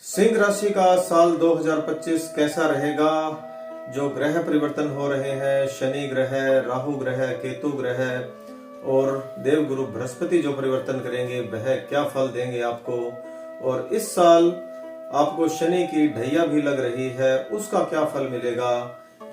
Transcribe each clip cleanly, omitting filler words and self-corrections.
सिंह राशि का साल 2025 कैसा रहेगा। जो ग्रह परिवर्तन हो रहे हैं, शनि ग्रह, राहु ग्रह, केतु ग्रह और देवगुरु बृहस्पति जो परिवर्तन करेंगे वह क्या फल देंगे आपको। और इस साल आपको शनि की ढैया भी लग रही है, उसका क्या फल मिलेगा।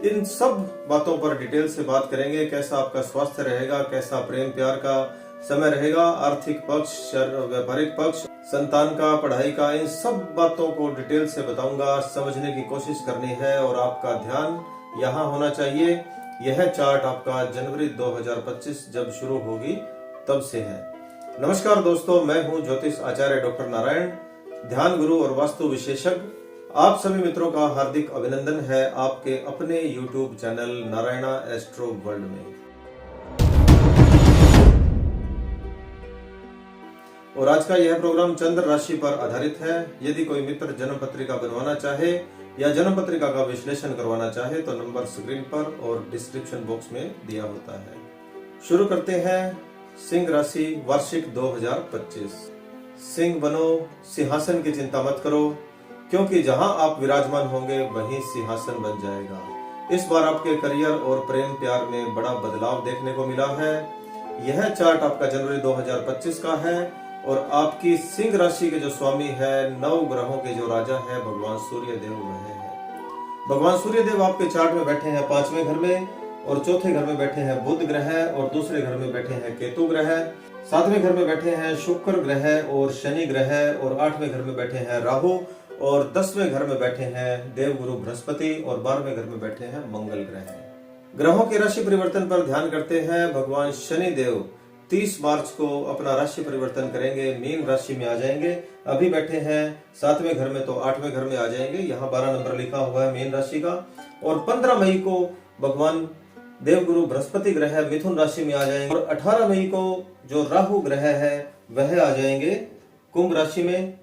इन सब बातों पर डिटेल से बात करेंगे। कैसा आपका स्वास्थ्य रहेगा, कैसा प्रेम प्यार का समय रहेगा, आर्थिक पक्ष, व्यापारिक पक्ष, संतान का, पढ़ाई का, इन सब बातों को डिटेल से बताऊंगा। समझने की कोशिश करनी है और आपका ध्यान यहाँ होना चाहिए। यह चार्ट आपका जनवरी 2025 जब शुरू होगी तब से है। नमस्कार दोस्तों, मैं हूँ ज्योतिष आचार्य डॉक्टर नारायण, ध्यान गुरु और वास्तु विशेषज्ञ। आप सभी मित्रों का हार्दिक अभिनंदन है आपके अपने YouTube channel Narayana astro world में। और आज का यह प्रोग्राम चंद्र राशि पर आधारित है। यदि कोई मित्र जन्म पत्रिका बनवाना चाहे या जन्म पत्रिका का विश्लेषण करवाना चाहे तो नंबर स्क्रीन पर और डिस्क्रिप्शन बॉक्स में दिया होता है। शुरू करते हैं। सिंह राशि वार्षिक 2025। सिंह बनो, सिंहासन की चिंता मत करो, क्योंकि जहां आप विराजमान होंगे वहीं सिंहासन बन जाएगा। इस बार आपके करियर और प्रेम प्यार में बड़ा बदलाव देखने को मिला है। यह चार्ट आपका जनवरी 2025 का है और आपकी सिंह राशि के जो स्वामी है, 9 ग्रहों के जो राजा है, भगवान सूर्य देव वह है। भगवान सूर्य देव आपके चार्ट में बैठे हैं 5वें घर में, और चौथे घर में बैठे हैं बुध ग्रह, और दूसरे घर में बैठे हैं केतु ग्रह, 7वें घर में बैठे हैं शुक्र ग्रह और शनि ग्रह, और 8वें घर में बैठे हैं राहु, और 10वें घर में बैठे हैं देवगुरु बृहस्पति, और 12वें घर में बैठे हैं मंगल ग्रह। ग्रहों के राशि परिवर्तन पर ध्यान करते हैं। भगवान शनि देव 30 मार्च को अपना राशि परिवर्तन करेंगे, मीन राशि में आ जाएंगे। अभी बैठे हैं 7वें घर में, तो 8वें घर में आ जाएंगे। यहाँ 12 नंबर लिखा हुआ है मीन राशि का। और 15 मई को भगवान देवगुरु बृहस्पति ग्रह मिथुन राशि में आ जाएंगे, और 18 मई को जो राहु ग्रह है वह आ जाएंगे कुंभ राशि में,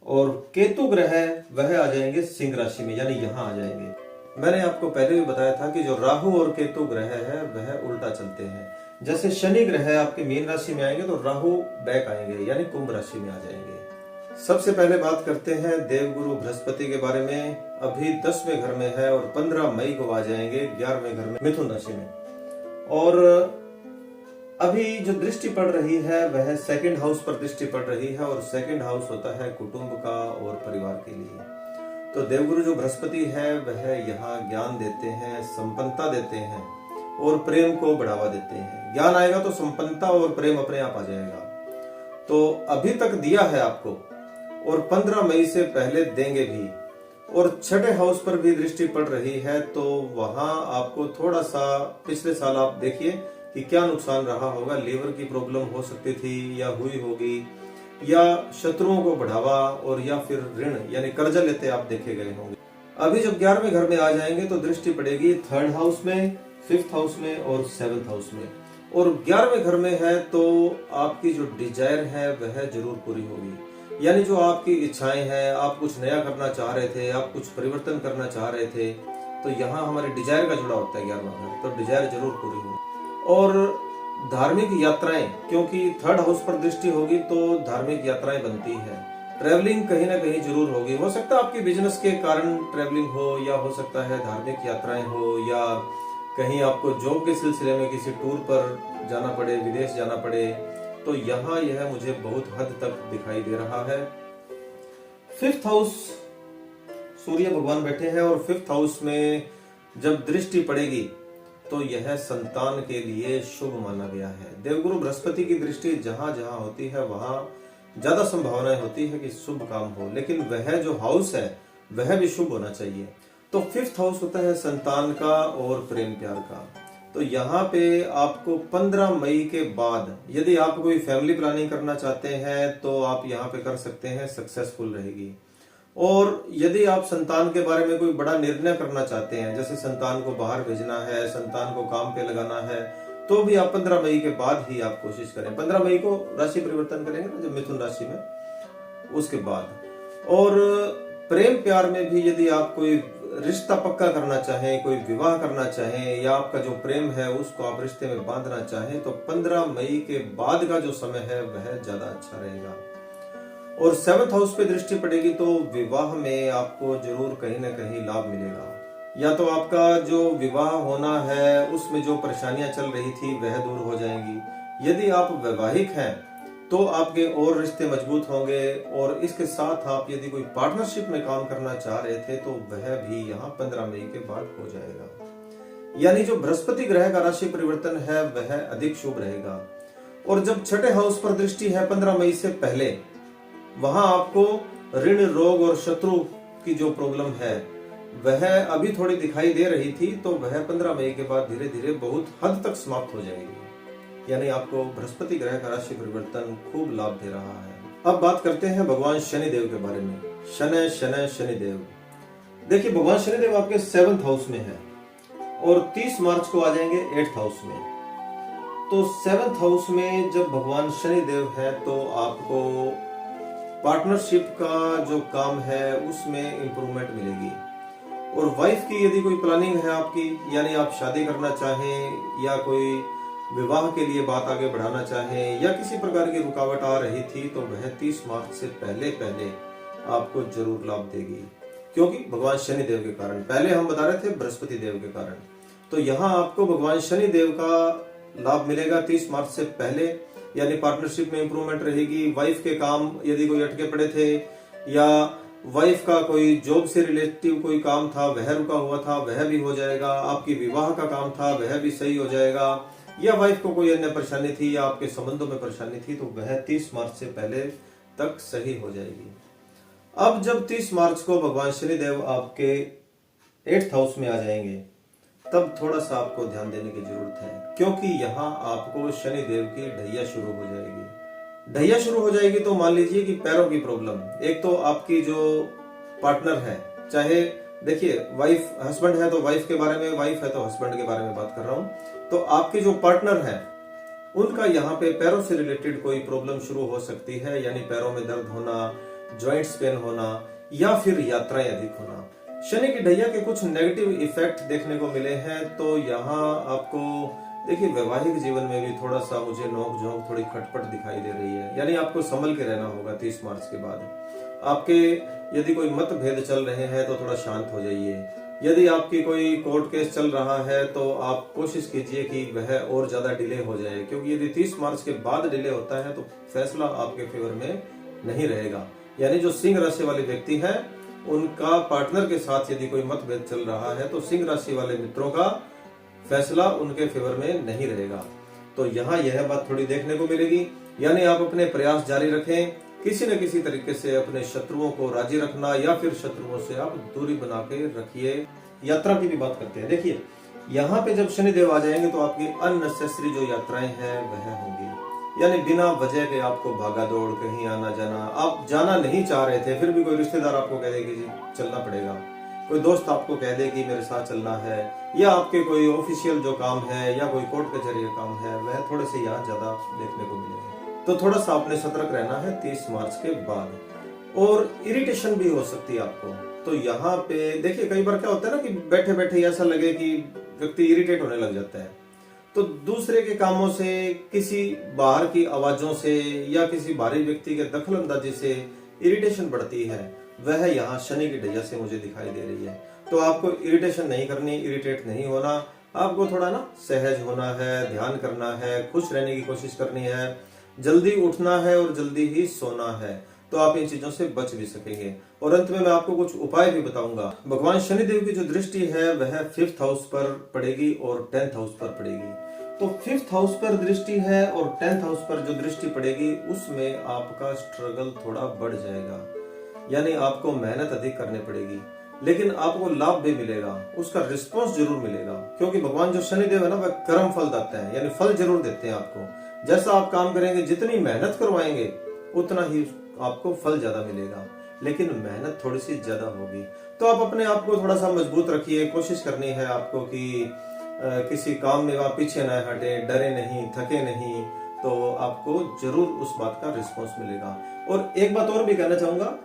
और केतु ग्रह वह आ जाएंगे सिंह राशि में, यानी यहाँ आ जाएंगे। मैंने आपको पहले भी बताया था कि जो राहु और केतु ग्रह है वह उल्टा चलते हैं। जैसे शनि ग्रह आपके मीन राशि में आएंगे तो राहु बैक आएंगे, यानी कुंभ राशि में आ जाएंगे। सबसे पहले बात करते हैं देवगुरु बृहस्पति के बारे में। अभी 10वें घर में है और 15 मई को आ जाएंगे 11वें घर में मिथुन राशि में। और अभी जो दृष्टि पड़ रही है वह सेकंड हाउस पर दृष्टि पड़ रही है, और सेकंड हाउस होता है कुटुंब का और परिवार के लिए। तो देवगुरु जो बृहस्पति है वह यहाँ ज्ञान देते हैं, संपन्नता देते हैं और प्रेम को बढ़ावा देते हैं। ज्ञान आएगा तो संपन्नता और प्रेम अपने आप आ जाएगा। तो अभी तक दिया है आपको, और 15 मई से पहले देंगे भी। और 6ठे हाउस पर भी दृष्टि पड़ रही है, तो वहां आपको थोड़ा सा, पिछले साल आप देखिए कि क्या नुकसान रहा होगा। लीवर की प्रॉब्लम हो सकती थी या हुई होगी, या शत्रुओं को बढ़ावा, और या फिर ऋण यानी कर्जा लेते आप देखे गए होंगे। अभी जब 11वें घर में आ जाएंगे तो दृष्टि पड़ेगी 3rd हाउस में, 5th हाउस में और 7th हाउस में। और 11वें घर में है तो आपकी जो डिजायर है वह जरूर पूरी होगी। यानी जो आपकी इच्छाएं हैं, आप कुछ नया करना चाह रहे थे, आप कुछ परिवर्तन करना चाह रहे थे, तो यहाँ हमारे डिजायर का जुड़ा होता है 11वां घर, तो डिजायर जरूर पूरी होगी। और धार्मिक यात्राएं, क्योंकि 3rd हाउस पर दृष्टि होगी तो धार्मिक यात्राएं बनती है। ट्रेवलिंग कहीं ना कहीं जरूर होगी। हो सकता है आपकी बिजनेस के कारण ट्रेवलिंग हो, या हो सकता है धार्मिक यात्राएं हो, या कहीं आपको जॉब के सिलसिले में किसी टूर पर जाना पड़े, विदेश जाना पड़े। तो यहाँ यह मुझे बहुत हद तक दिखाई दे रहा है। 5th हाउस सूर्य भगवान बैठे हैं, और 5th हाउस में जब दृष्टि पड़ेगी तो यह संतान के लिए शुभ माना गया है। देवगुरु बृहस्पति की दृष्टि जहां जहां होती है वहां ज्यादा संभावनाएं होती है कि शुभ काम हो, लेकिन वह जो हाउस है वह भी शुभ होना चाहिए। तो 5th हाउस होता है संतान का और प्रेम प्यार का। तो यहाँ पे आपको 15 मई के बाद, यदि आप कोई फैमिली प्लानिंग करना चाहते हैं तो आप यहाँ पे कर सकते हैं, सक्सेसफुल रहेगी। और यदि आप संतान के बारे में कोई बड़ा निर्णय करना चाहते हैं, जैसे संतान को बाहर भेजना है, संतान को काम पे लगाना है, तो भी आप 15 मई के बाद ही आप कोशिश करें। 15 मई को राशि परिवर्तन करेंगे ना जब मिथुन राशि में, उसके बाद। और प्रेम प्यार में भी यदि आप कोई रिश्ता पक्का करना चाहें, कोई विवाह करना चाहें, या आपका जो प्रेम है उसको आप रिश्ते में बांधना चाहें, तो 15 मई के बाद का जो समय है वह ज्यादा अच्छा रहेगा। और 7th हाउस पे दृष्टि पड़ेगी तो विवाह में आपको जरूर कहीं ना कहीं लाभ मिलेगा। या तो आपका जो विवाह होना है उसमें जो परेशानियां चल रही थी वह दूर हो जाएंगी। यदि आप वैवाहिक हैं तो आपके और रिश्ते मजबूत होंगे। और इसके साथ आप यदि कोई पार्टनरशिप में काम करना चाह रहे थे तो वह भी यहाँ 15 मई के बाद हो जाएगा। यानी जो बृहस्पति ग्रह का राशि परिवर्तन है वह अधिक शुभ रहेगा। और जब छठे हाउस पर दृष्टि है 15 मई से पहले, वहां आपको ऋण, रोग और शत्रु की जो प्रॉब्लम है वह अभी थोड़ी दिखाई दे रही थी, तो वह 15 मई के बाद धीरे धीरे बहुत हद तक समाप्त हो जाएगी। यानी आपको बृहस्पति ग्रह का राशि परिवर्तन खूब लाभ दे रहा है। अब बात करते हैं भगवान शनिदेव के बारे में। शनिदेव, देखिए भगवान शनिदेव आपके 7th हाउस में है और 30 मार्च को आ जाएंगे 8th हाउस में। तो 7th हाउस में जब भगवान शनिदेव है तो आपको पार्टनरशिप का जो काम है उसमें इंप्रूवमेंट मिलेगी। और वाइफ की यदि कोई प्लानिंग है आपकी, यानी आप शादी करना चाहें या कोई विवाह के लिए बात आगे बढ़ाना चाहें या किसी प्रकार की रुकावट आ रही थी, तो वह 30 मार्च से पहले आपको जरूर लाभ देगी। क्योंकि भगवान शनिदेव के कारण, पहले हम बता रहे थे बृहस्पति देव के कारण, तो यहाँ आपको भगवान शनिदेव का लाभ मिलेगा 30 मार्च से पहले। यानी पार्टनरशिप में इंप्रूवमेंट रहेगी। वाइफ के काम यदि कोई अटके पड़े थे या वाइफ का कोई जॉब से रिलेटिव कोई काम था वह रुका हुआ था वह भी हो जाएगा। आपकी विवाह का काम था वह भी सही हो जाएगा। या वाइफ को कोई अन्य परेशानी थी या आपके संबंधों में परेशानी थी तो वह 30 मार्च से पहले तक सही हो जाएगी। अब जब 30 मार्च को भगवान शनिदेव आपके 8th हाउस में आ जाएंगे तब थोड़ा सा आपको ध्यान देने की जरूरत है, क्योंकि यहाँ आपको शनिदेव की ढैया शुरू हो जाएगी। ढैया शुरू हो जाएगी तो मान लीजिए कि पैरों की प्रॉब्लम, एक तो आपकी जो पार्टनर है, चाहे देखिए वाइफ हस्बैंड है तो वाइफ के बारे में, वाइफ है तो हस्बैंड के बारे में बात कर रहा हूं। तो आपके जो पार्टनर है उनका यहाँ पे पैरों से रिलेटेड कोई प्रॉब्लम शुरू हो सकती है। यानी पैरों में दर्द होना, जॉइंट्स पेन होना या फिर यात्राएं अधिक होना। शनि की ढैया के कुछ नेगेटिव इफेक्ट देखने को मिले हैं। तो यहाँ आपको देखिए वैवाहिक जीवन में भी थोड़ा सा मुझे नोक झोंक, थोड़ी खटपट दिखाई दे रही है। यानी आपको संभल के रहना होगा 30 मार्च के बाद। आपके यदि कोई मतभेद चल रहे हैं तो थोड़ा शांत हो जाइए। यदि आपकी कोई कोर्ट केस चल रहा है तो आप कोशिश कीजिए कि वह और ज्यादा डिले हो जाए, क्योंकि यदि 30 मार्च के बाद डिले होता है तो फैसला आपके फेवर में नहीं रहेगा। यानी जो सिंह राशि वाले व्यक्ति हैं उनका पार्टनर के साथ यदि कोई मतभेद चल रहा है तो सिंह राशि वाले मित्रों का फैसला उनके फेवर में नहीं रहेगा। तो यहाँ यह बात थोड़ी देखने को मिलेगी। यानी आप अपने प्रयास जारी रखें, किसी न किसी तरीके से अपने शत्रुओं को राजी रखना या फिर शत्रुओं से आप दूरी बना के रखिए। यात्रा की भी बात करते हैं। देखिए यहाँ पे जब शनिदेव आ जाएंगे तो आपकी अननेसेसरी जो यात्राएं हैं वह होंगी। यानी बिना वजह के आपको भागा दौड़, कहीं आना जाना, आप जाना नहीं चाह रहे थे फिर भी कोई रिश्तेदार आपको कह दे कि जी चलना पड़ेगा, कोई दोस्त आपको कह दे कि मेरे साथ चलना है, या आपके कोई ऑफिशियल जो काम है या कोई कोर्ट कचहरी का काम है वह थोड़े से यहाँ ज्यादा देखने को मिलेंगे। तो थोड़ा सा आपने सतर्क रहना है 30 मार्च के बाद। और इरिटेशन भी हो सकती है आपको। तो यहाँ पे देखिए कई बार क्या होता है ना कि बैठे बैठे ऐसा लगे कि व्यक्ति इरिटेट होने लग जाता है। तो दूसरे के कामों से, किसी बाहर की आवाजों से या किसी बाहरी व्यक्ति के दखल अंदाजी से इरिटेशन बढ़ती है, वह यहाँ शनि की ढैया से मुझे दिखाई दे रही है। तो आपको इरिटेशन नहीं करनी, इरिटेट नहीं होना, आपको थोड़ा ना सहज होना है, ध्यान करना है, खुश रहने की कोशिश करनी है, जल्दी उठना है और जल्दी ही सोना है। तो आप इन चीजों से बच भी सकेंगे। और अंत में मैं आपको कुछ उपाय भी बताऊंगा। भगवान शनिदेव की जो दृष्टि है वह 5th हाउस पर पड़ेगी और 10th हाउस पर पड़ेगी। तो 5th हाउस पर दृष्टि है और 10th हाउस पर जो दृष्टि पड़ेगी उसमें आपका स्ट्रगल थोड़ा बढ़ जाएगा। यानी आपको मेहनत अधिक करनी पड़ेगी, लेकिन आपको लाभ भी मिलेगा, उसका रिस्पॉन्स जरूर मिलेगा। क्योंकि भगवान जो शनिदेव है ना वह कर्म फल देते हैं, यानी फल जरूर देते हैं आपको। जैसा आप काम करेंगे, जितनी मेहनत करवाएंगे उतना ही आपको फल ज्यादा मिलेगा, लेकिन मेहनत थोड़ी सी ज्यादा होगी। तो आप अपने आप को थोड़ा सा मजबूत रखिए। कोशिश करनी है आपको कि किसी काम में आप पीछे न हटे, डरे नहीं, थके नहीं, तो आपको जरूर उस बात का रिस्पॉन्स मिलेगा। और एक बात और भी कहना चाहूंगा,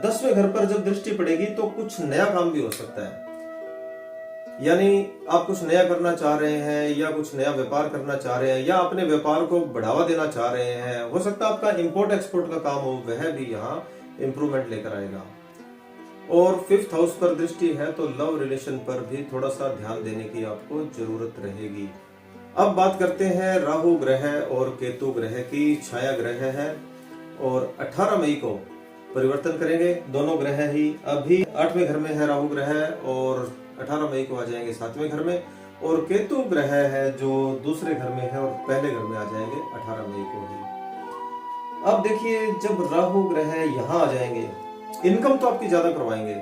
10वें घर पर जब दृष्टि पड़ेगी तो कुछ नया काम भी हो सकता है। यानी आप कुछ नया करना चाह रहे हैं या कुछ नया व्यापार करना चाह रहे हैं या अपने व्यापार को बढ़ावा देना चाह रहे हैं, हो सकता है आपका इंपोर्ट एक्सपोर्ट का काम हो, वह भी यहाँ इंप्रूवमेंट लेकर आएगा। और 5th हाउस पर दृष्टि है तो लव रिलेशन पर भी थोड़ा सा ध्यान देने की आपको जरूरत रहेगी। अब बात करते हैं राहु ग्रह और केतु ग्रह की। छाया ग्रह है और 18 मई को परिवर्तन करेंगे दोनों ग्रह ही। अभी 8वें घर में है राहु ग्रह और 18 मई को आ जाएंगे 7वें घर में, और केतु ग्रह है जो दूसरे घर में है और पहले घर में आ जाएंगे 18 मई को ही। अब देखिए, जब राहु ग्रह यहाँ आ जाएंगे, इनकम तो आपकी ज्यादा करवाएंगे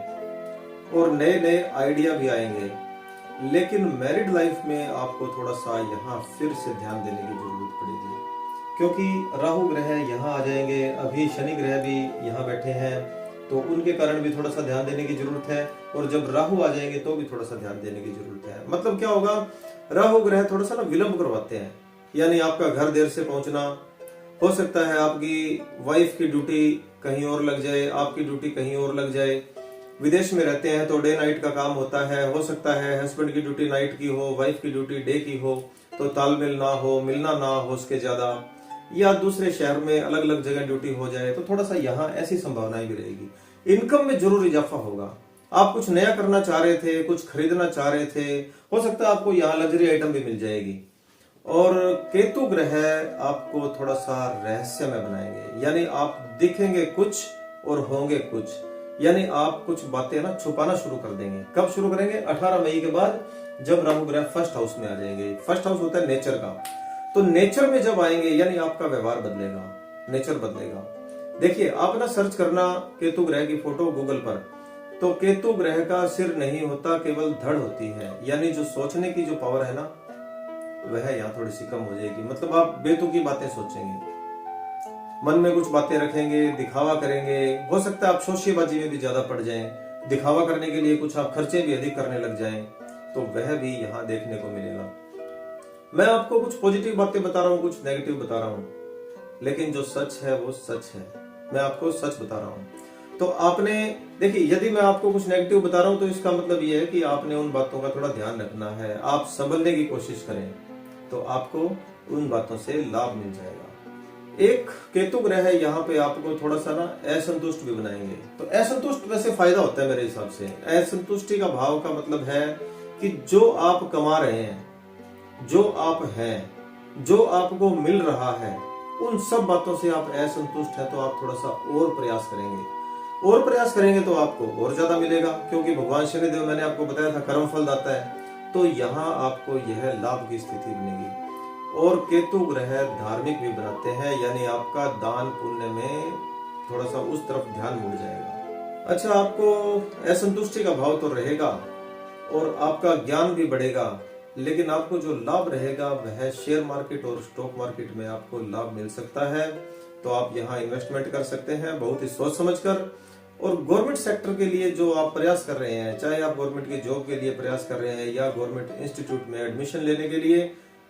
और नए नए आइडिया भी आएंगे, लेकिन मैरिड लाइफ में आपको थोड़ा सा यहाँ फिर से ध्यान देने की जरूरत पड़ेगी, क्योंकि राहु ग्रह यहाँ आ जाएंगे। अभी शनि ग्रह भी यहाँ बैठे हैं तो उनके कारण भी थोड़ा सा ध्यान देने की जरूरत है, और जब राहु आ जाएंगे तो भी थोड़ा सा ध्यान देने की जरूरत है। मतलब क्या होगा, राहु ग्रह थोड़ा सा ना विलंब करवाते हैं, यानी आपका घर देर से पहुंचना, हो सकता है आपकी वाइफ की ड्यूटी कहीं और लग जाए, आपकी ड्यूटी कहीं और लग जाए। विदेश में रहते हैं तो डे नाइट का काम होता है, हो सकता है हस्बैंड की ड्यूटी नाइट की हो, वाइफ की ड्यूटी डे की हो, तो तालमेल ना हो, मिलना ना हो उसके ज्यादा, या दूसरे शहर में अलग अलग जगह ड्यूटी हो जाए, तो थोड़ा सा यहाँ ऐसी संभावनाएं भी रहेगी। इनकम में जरूर इजाफा होगा। आप कुछ नया करना चाह रहे थे, कुछ खरीदना चाह रहे थे, हो सकता है आपको यहाँ लग्जरी आइटम भी मिल जाएगी। और केतु ग्रह आपको थोड़ा सा रहस्यमय बनाएंगे, यानी आप दिखेंगे कुछ और होंगे कुछ, यानी आप कुछ बातें ना छुपाना शुरू कर देंगे। कब शुरू करेंगे? 18 मई के बाद, जब राहु ग्रह 1st हाउस में आ जाएंगे। 1st हाउस होता है नेचर का, तो नेचर में जब आएंगे यानी आपका व्यवहार बदलेगा, नेचर बदलेगा। देखिए, आप ना सर्च करना केतु ग्रह की फोटो गूगल पर, तो केतु ग्रह का सिर नहीं होता, केवल धड़ होती है, यानी जो सोचने की जो पावर है ना, वह यहाँ थोड़ी सी कम हो जाएगी। मतलब आप बेतुकी बातें सोचेंगे, मन में कुछ बातें रखेंगे, दिखावा करेंगे, हो सकता है आप शोशेबाजी में भी ज्यादा पड़ जाएं, दिखावा करने के लिए कुछ आप खर्चे भी अधिक करने लग जाएं, तो वह भी यहाँ देखने को मिलेगा। मैं आपको कुछ पॉजिटिव बातें बता रहा हूँ, कुछ नेगेटिव बता रहा हूँ, लेकिन जो सच है वो सच है, मैं आपको सच बता रहा हूँ। तो आपने देखिए, यदि मैं आपको कुछ नेगेटिव बता रहा हूँ तो इसका मतलब ये है कि आपने उन बातों का थोड़ा ध्यान रखना है, आप संभलने की कोशिश करें तो आपको उन बातों से लाभ मिल जाएगा। एक केतु ग्रह है यहाँ पे आपको थोड़ा सा ना असंतुष्ट भी बनाएंगे, तो असंतुष्ट वैसे फायदा होता है मेरे हिसाब से। असंतुष्टि का भाव का मतलब है कि जो आप कमा रहे हैं, जो आप हैं, जो आपको मिल रहा है, उन सब बातों से आप असंतुष्ट हैं, तो आप थोड़ा सा और प्रयास करेंगे, और प्रयास करेंगे तो आपको और ज्यादा मिलेगा, क्योंकि भगवान शनिदेव, मैंने आपको बताया था, कर्म फल दाता है, तो यहाँ आपको यह लाभ की स्थिति बनेगी। और केतु ग्रह धार्मिक भी बनाते हैं, यानी आपका दान पुण्य में थोड़ा सा उस तरफ ध्यान मुड़ जाएगा। अच्छा, आपको असंतुष्टि का भाव तो रहेगा और आपका ज्ञान भी बढ़ेगा, लेकिन आपको जो लाभ रहेगा वह शेयर मार्केट और स्टॉक मार्केट में आपको लाभ मिल सकता है, तो आप यहाँ इन्वेस्टमेंट कर सकते हैं बहुत ही सोच समझकर। और गवर्नमेंट सेक्टर के लिए जो आप प्रयास कर रहे हैं, चाहे आप गवर्नमेंट की जॉब के लिए प्रयास कर रहे हैं या गवर्नमेंट इंस्टीट्यूट में एडमिशन लेने के लिए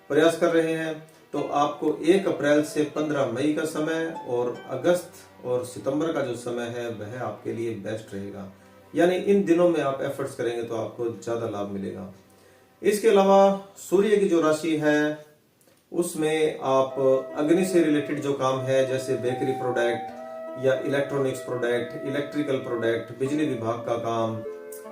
प्रयास कर रहे हैं, तो आपको 1 अप्रैल से 15 मई का समय और अगस्त और सितंबर का जो समय है वह आपके लिए बेस्ट रहेगा, यानी इन दिनों में आप एफर्ट्स करेंगे तो आपको ज्यादा लाभ मिलेगा। इसके अलावा सूर्य की जो राशि है उसमें आप अग्नि से रिलेटेड जो काम है, जैसे बेकरी प्रोडक्ट या इलेक्ट्रॉनिक्स प्रोडक्ट, इलेक्ट्रिकल प्रोडक्ट, बिजली विभाग का काम,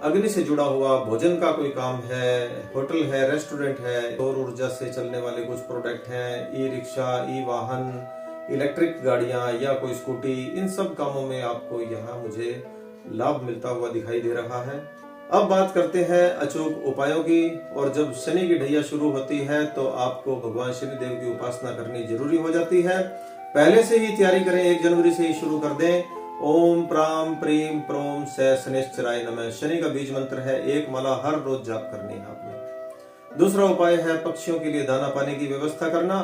अग्नि से जुड़ा हुआ भोजन का कोई काम है, होटल है, रेस्टोरेंट है, सौर ऊर्जा से चलने वाले कुछ प्रोडक्ट हैं, ई रिक्शा, ई वाहन, इलेक्ट्रिक गाड़ियां या कोई स्कूटी, इन सब कामों में आपको यहाँ मुझे लाभ मिलता हुआ दिखाई दे रहा है। अब बात करते हैं अचूक उपायों की। और जब शनि की ढैया शुरू होती है तो आपको भगवान शनि देव की उपासना करनी जरूरी हो जाती है। पहले से ही तैयारी करें, 1 जनवरी से ही शुरू कर दें। ओम प्राम प्रीम प्रोम से शनिश्चराय नमः, शनि का बीज मंत्र है, 1 माला हर रोज जाप करनी है आपने। दूसरा उपाय है पक्षियों के लिए दाना पानी की व्यवस्था करना।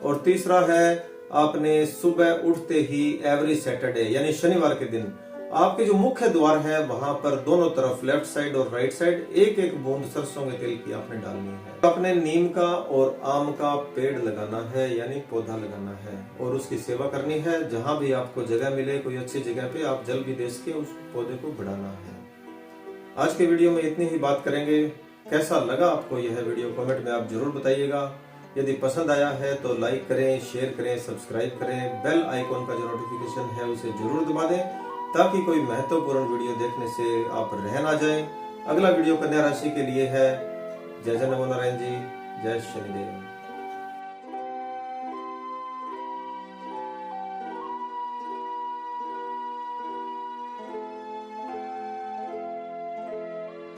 और तीसरा है आपने सुबह उठते ही एवरी सैटरडे यानी शनिवार के दिन आपके जो मुख्य द्वार है वहां पर दोनों तरफ लेफ्ट साइड और राइट साइड 1-1 बूंद सरसों के तेल की आपने डालनी है। अपने नीम का और आम का पेड़ लगाना है, यानी पौधा लगाना है और उसकी सेवा करनी है। जहां भी आपको जगह मिले, कोई अच्छी जगह पे आप जल भी दे सके, उस पौधे को बढ़ाना है। आज के वीडियो में इतनी ही बात करेंगे। कैसा लगा आपको यह वीडियो कमेंट में आप जरूर बताइएगा। यदि पसंद आया है तो लाइक करें, शेयर करें, सब्सक्राइब करें। बेल आइकॉन का जो नोटिफिकेशन है उसे जरूर दबा दें ताकि कोई महत्वपूर्ण वीडियो देखने से आप रह ना जाएं। अगला वीडियो कन्या राशि के लिए है। जय जय नमो नारायण जी, जय शनिदेव।